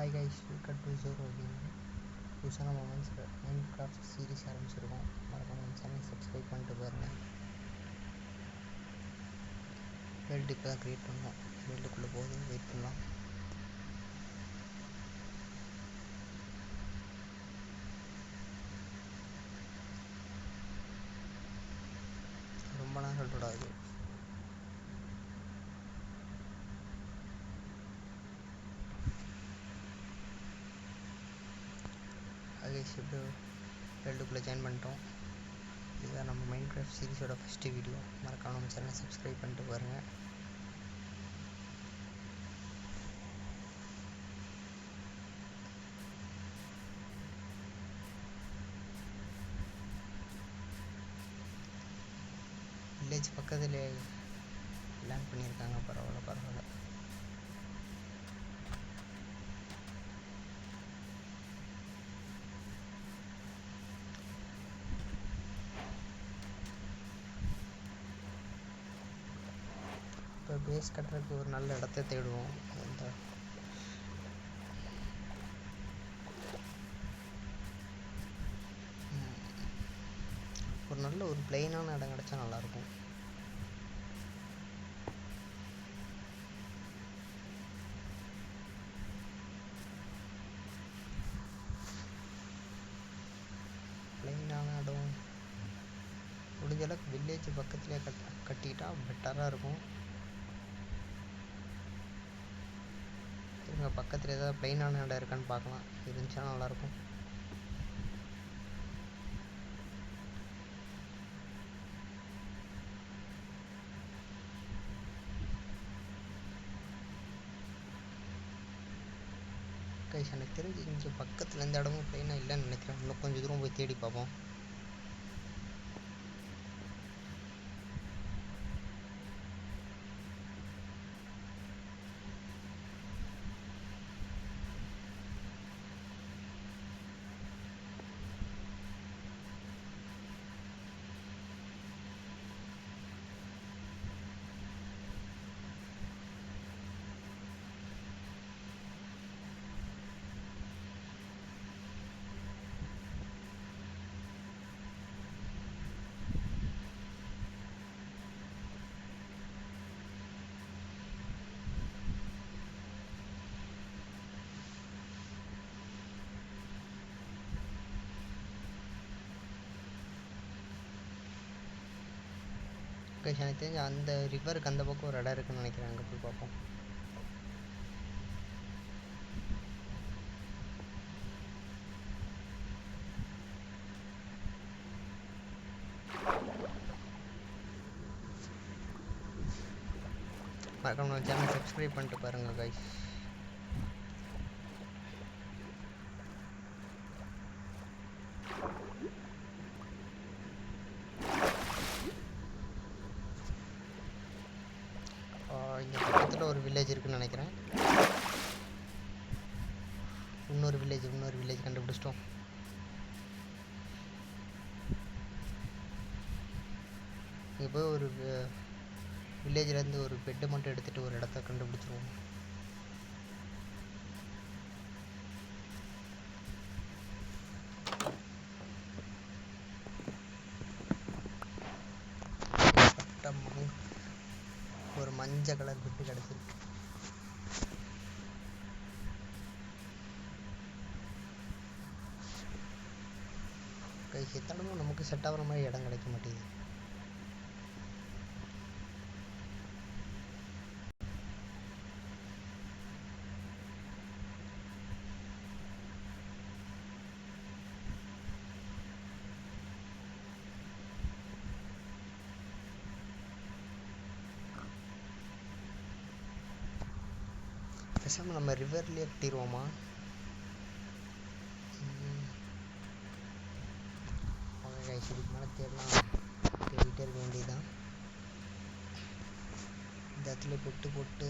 Hi guys, welcome to Zoro gaming. புதுசான Minecraft series ஆரம்பிச்சிருக்கோம். மறக்காம நம்ம சேனல் சப்ஸ்கிரைப் பண்ணிட்டு பாருங்கள். வேர்ல்டு இப்போ தான் க்ரியேட் பண்ணோம். வேர்ல்டுக்குள்ளே போகுது, வெயிட் பண்ணலாம். ரொம்ப நேரம் விடாது. இப்போ வேர்ல்டுக்குள்ளே ஜாயின் பண்ணிட்டோம். இதுதான் நம்ம மைன்கிராஃப்ட் சீரிஸோட ஃபஸ்ட்டு வீடியோ. மறக்காம நம்ம சேனலை சப்ஸ்கிரைப் பண்ணிட்டு பாருங்கள். வில்லேஜ் பக்கத்தில் லேண்ட் பண்ணியிருக்காங்க. பரவாயில்ல. இப்போ பேஸ் கட்டுறதுக்கு ஒரு நல்ல இடத்த தேடுவோம். ஒரு நல்ல ஒரு பிளெயினான இடம் கிடச்சா நல்லாயிருக்கும். பிளெயினான இடம் முடிஞ்ச அளவுக்கு வில்லேஜ் பக்கத்துலேயே கட்டிக்கிட்டா பெட்டராக இருக்கும். இவங்க பக்கத்தில் ஏதாவது பிளெயினான இடம் இருக்கான்னு பார்க்கலாம். இருந்துச்சுன்னா நல்லாயிருக்கும். கைஸ், எனக்கு தெரிஞ்சு இங்கே பக்கத்தில் எந்த இடமும் பிளெயினாக இல்லைன்னு நினைக்கிறேன். இன்னும் கொஞ்சம் தூரம் போய் தேடி பார்ப்போம். கைஸ், எனக்கு தெரிஞ்ச அந்த ரிவருக்கு அந்த பக்கம் ஒரு இடம் இருக்குன்னு நினைக்கிறேன். அங்கே போய் பார்ப்போம். மறக்காம நம்ம சேனல் சப்ஸ்கிரைப் பண்ணிட்டு பாருங்கள் கைஸ். இங்கே பக்கத்தில் ஒரு வில்லேஜ் இருக்குன்னு நினைக்கிறேன். இன்னொரு வில்லேஜ் கண்டுபிடிச்சிட்டோம். இங்கே போய் ஒரு வில்லேஜ்லேருந்து ஒரு பெட்டு மட்டும் எடுத்துகிட்டு ஒரு இடத்த கண்டுபிடிச்சிருவோம். ஒரு மஞ்சள் கலர் பெட்டு கிடச்சிருக்கு. கைஸ், எத்தனமும் நமக்கு செட் ஆகிற மாதிரி இடம் கிடைக்க மாட்டேங்குது. பேசாமல் நம்ம ரிவர்லேயே கட்டிடுவோமா? ஓகே கைஸ், இதுக்கு மேலே தேடிட்டே இருக்க வேண்டியதுதான். இந்த இடத்துல பெட்டு போட்டு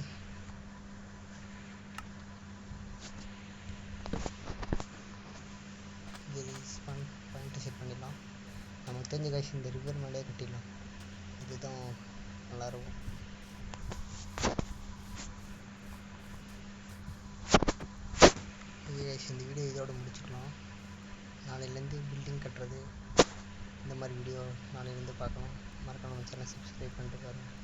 பாயிண்ட்டு செட் பண்ணிடலாம். நமக்கு தெரிஞ்ச கைஸ் இந்த ரிவர் மேலேயே கட்டிடலாம். இதுதான் நல்லாயிருக்கும். ஓகே கைஸ், இந்த வீடியோ இதோட முடிச்சுக்கலாம். நாளையிலேருந்து பில்டிங் கட்டுறது இந்த மாதிரி வீடியோ நாளையிலேருந்து பார்க்கலாம். மறக்காம நம்ம சேனலை சப்ஸ்கிரைப் பண்ணிட்டு பாருங்கள்.